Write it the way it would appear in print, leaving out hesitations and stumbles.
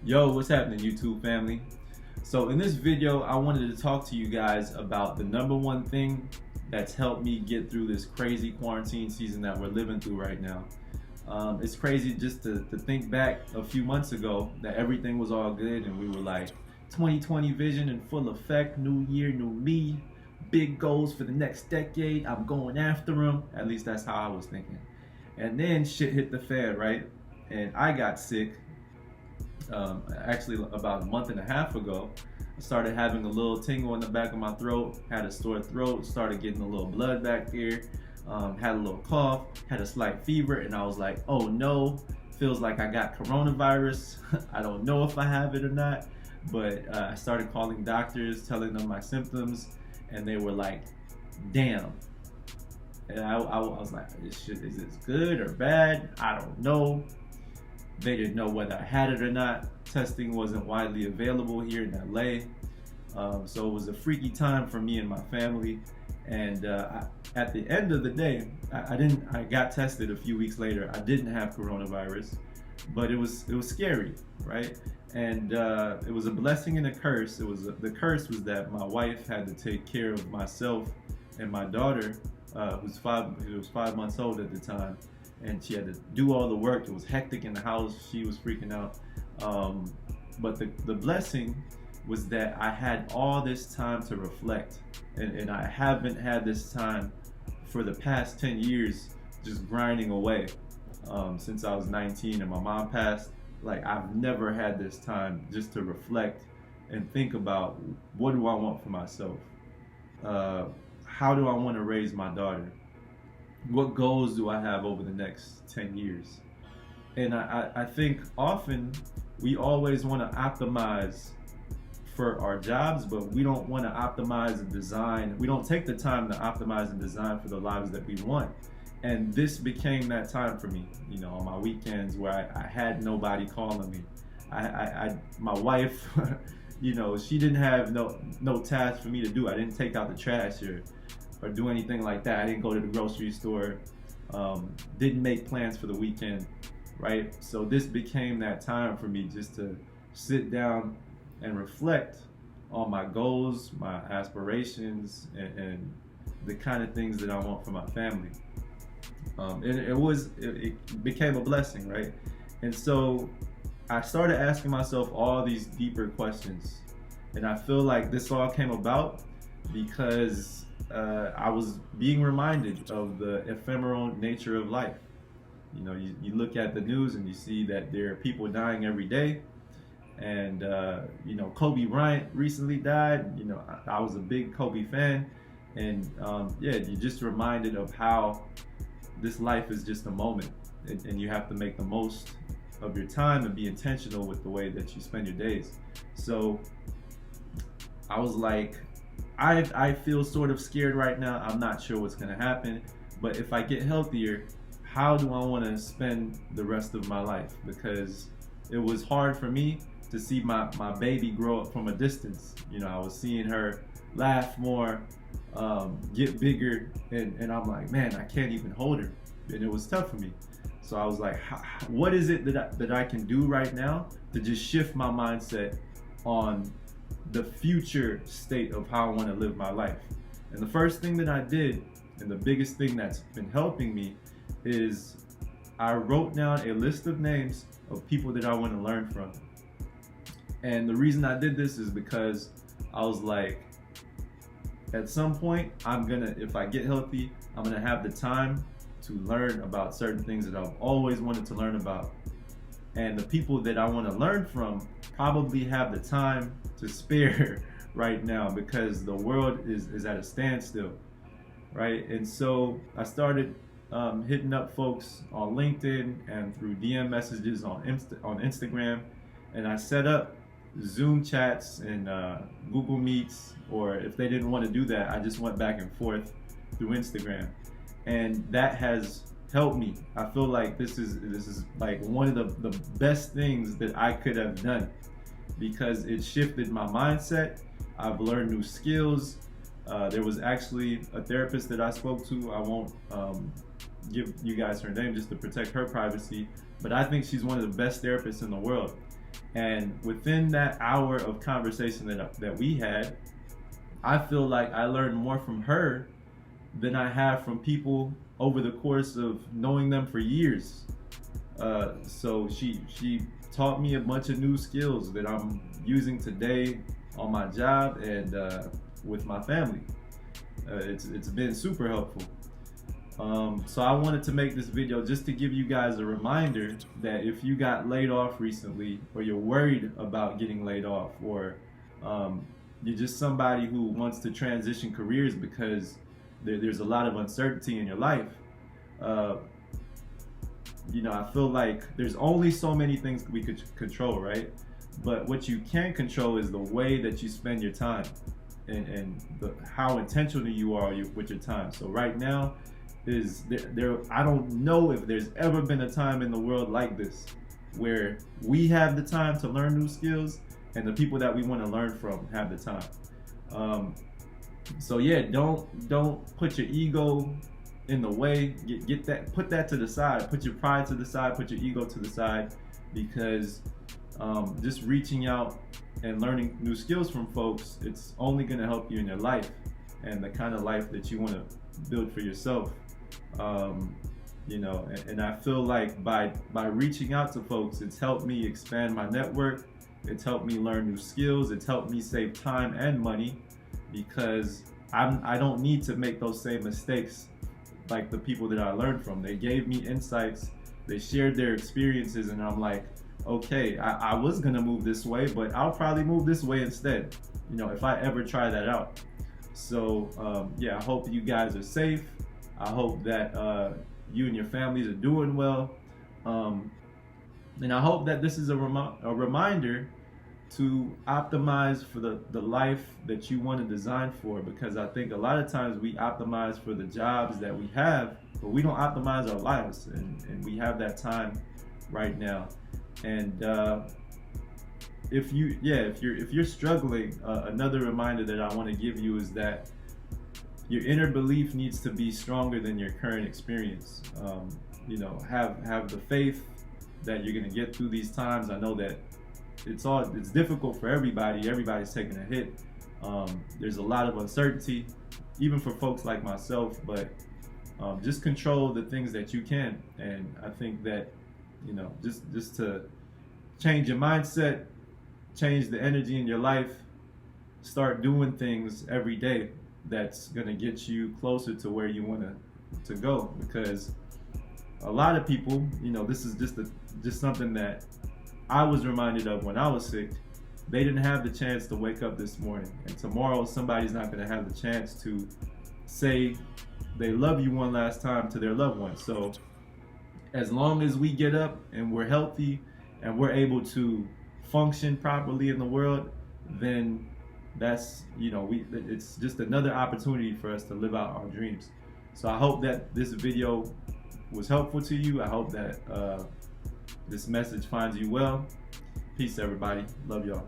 Yo, what's happening, YouTube family? So in this video, I wanted to talk to you guys about the number one thing that's helped me get through this crazy quarantine season that we're living through right now. It's crazy just to think back a few months ago that everything was all good and we were like 2020 vision in full effect, new year, new me, big goals for the next decade, I'm going after them. At least that's how I was thinking. And then shit hit the fan, right? And I got sick actually about a month and a half ago. I started having a little tingle in the back of my throat, had a sore throat, started getting a little blood back there, had a little cough, had a slight fever, and I was like, oh no, feels like I got coronavirus. I don't know if I have it or not, but I started calling doctors, telling them my symptoms, and they were like, damn. And I was like, is this good or bad? I don't know. They didn't know whether I had it or not. Testing wasn't widely available here in LA. So it was a freaky time for me and my family. And at the end of the day, I got tested a few weeks later. I didn't have coronavirus, but it was scary, right? And it was a blessing and a curse. The curse was that my wife had to take care of myself and my daughter, who was 5 months old at the time, and she had to do all the work. It was hectic in the house. She was freaking out. But the blessing was that I had all this time to reflect, and I haven't had this time for the past 10 years, just grinding away, since I was 19 and my mom passed. Like, I've never had this time just to reflect and think about, what do I want for myself? How do I want to raise my daughter? What goals do I have over the next 10 years? And I think often we always want to optimize for our jobs, but we don't want to optimize and design. We don't take the time to optimize and design for the lives that we want. And this became that time for me, on my weekends where I had nobody calling me. My wife, she didn't have no task for me to do. I didn't take out the trash or do anything like that. I didn't go to the grocery store, didn't make plans for the weekend, right? So this became that time for me just to sit down and reflect on my goals, my aspirations, and the kind of things that I want for my family. And it became a blessing, right? And so I started asking myself all these deeper questions, and I feel like this all came about because I was being reminded of the ephemeral nature of life. You look at the news and you see that there are people dying every day. And, Kobe Bryant recently died. I was a big Kobe fan. And, you're just reminded of how this life is just a moment. And you have to make the most of your time and be intentional with the way that you spend your days. So I was like, I feel sort of scared right now. I'm not sure what's going to happen. But if I get healthier, how do I want to spend the rest of my life? Because it was hard for me to see my baby grow up from a distance. I was seeing her laugh more, get bigger, and I'm like, man, I can't even hold her. And it was tough for me. So I was like, what is it that I can do right now to just shift my mindset on the future state of how I want to live my life? And the first thing that I did, and the biggest thing that's been helping me, is I wrote down a list of names of people that I want to learn from. And the reason I did this is because I was like, at some point, if I get healthy, I'm gonna have the time to learn about certain things that I've always wanted to learn about. And the people that I want to learn from probably have the time to spare right now, because the world is at a standstill, right? And so I started hitting up folks on LinkedIn and through DM messages on Instagram, and I set up Zoom chats and Google Meets, or if they didn't want to do that, I just went back and forth through Instagram, and that has helped me. I feel like this is like one of the best things that I could have done, because it shifted my mindset. I've learned new skills. There was actually a therapist that I spoke to. I won't give you guys her name just to protect her privacy, but I think she's one of the best therapists in the world. And within that hour of conversation that we had, I feel like I learned more from her than I have from people over the course of knowing them for years. So she taught me a bunch of new skills that I'm using today on my job and with my family. It's been super helpful. So I wanted to make this video just to give you guys a reminder that if you got laid off recently, or you're worried about getting laid off, or you're just somebody who wants to transition careers because there's a lot of uncertainty in your life, I feel like there's only so many things we could control, right? But what you can control is the way that you spend your time and how intentional you are with your time. So right now, I don't know if there's ever been a time in the world like this where we have the time to learn new skills and the people that we want to learn from have the time. So yeah, don't put your ego in the way. Put that to the side. Put your pride to the side. Put your ego to the side, because just reaching out and learning new skills from folks, it's only going to help you in your life and the kind of life that you want to build for yourself. And I feel like by reaching out to folks, it's helped me expand my network. It's helped me learn new skills. It's helped me save time and money, because I don't need to make those same mistakes like the people that I learned from. They gave me insights, they shared their experiences, and I'm like, okay, I was gonna move this way, but I'll probably move this way instead, if I ever try that out. So yeah, I hope you guys are safe. I hope that you and your families are doing well. And I hope that this is a reminder to optimize for the life that you want to design for, because I think a lot of times we optimize for the jobs that we have, but we don't optimize our lives, and we have that time right now. And if you're struggling, another reminder that I want to give you is that your inner belief needs to be stronger than your current experience. Have the faith that you're gonna get through these times. I know that it's difficult for everybody. Everybody's taking a hit. There's a lot of uncertainty, even for folks like myself. But just control the things that you can. And I think that just to change your mindset, change the energy in your life, start doing things every day that's gonna get you closer to where you want to go. Because a lot of people, this is just something that I was reminded of when I was sick. They didn't have the chance to wake up this morning, and tomorrow somebody's not gonna have the chance to say they love you one last time to their loved one. So as long as we get up and we're healthy and we're able to function properly in the world, then that's it's just another opportunity for us to live out our dreams. So I hope that this video was helpful to you. I hope that this message finds you well. Peace, everybody. Love y'all.